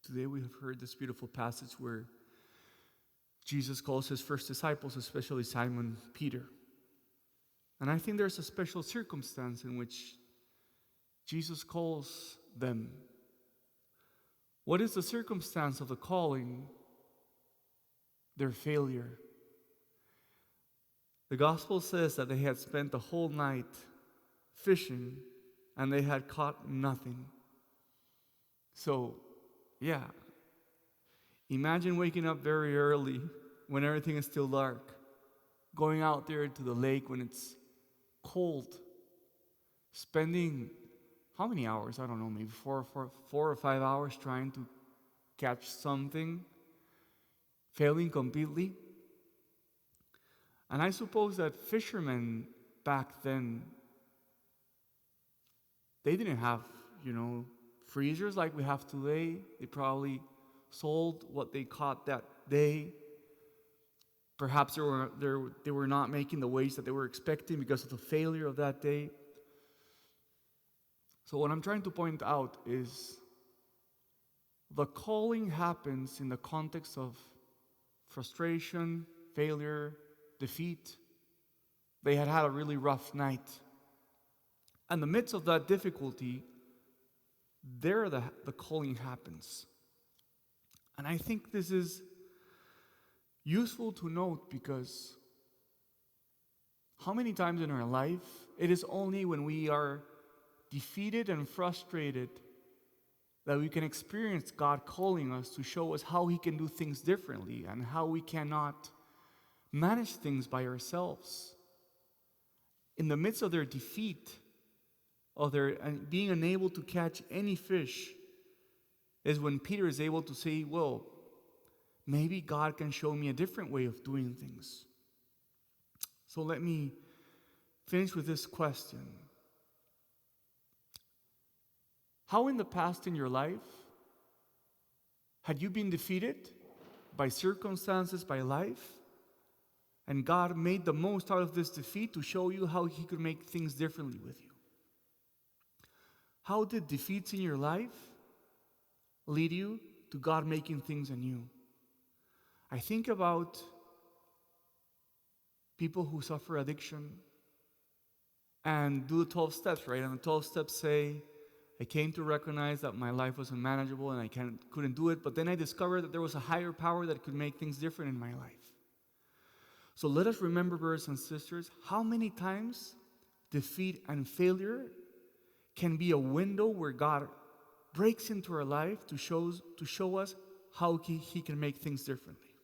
Today we have heard this beautiful passage where Jesus calls his first disciples, especially Simon Peter. And I think there's a special circumstance in which Jesus calls them. What is the circumstance of the calling? Their failure. The gospel says that they had spent the whole night fishing and they had caught nothing. So, yeah. Imagine waking up very early when everything is still dark, going out there to the lake when it's cold, spending how many hours? I don't know, maybe 4 or 5 hours trying to catch something, failing completely. And I suppose that fishermen back then, they didn't have, freezers like we have today. They probably sold what they caught that day. Perhaps they were not making the wage that they were expecting because of the failure of that day. So what I'm trying to point out is the calling happens in the context of frustration, failure, defeat. They had had a really rough night. In the midst of that difficulty, there the calling happens. And I think this is useful to note because how many times in our life it is only when we are defeated and frustrated that we can experience God calling us to show us how He can do things differently and how we cannot manage things by ourselves. In the midst of their defeat, of their being unable to catch any fish, is when Peter is able to say, well, maybe God can show me a different way of doing things. So let me finish with this question. How in the past in your life had you been defeated by circumstances, by life, and God made the most out of this defeat to show you how He could make things differently with you? How did defeats in your life lead you to God making things anew? I think about people who suffer addiction and do the 12 steps, right? And the 12 steps say, I came to recognize that my life was unmanageable and I couldn't do it, but then I discovered that there was a higher power that could make things different in my life. So let us remember, brothers and sisters, how many times defeat and failure can be a window where God breaks into our life to show us how He can make things differently.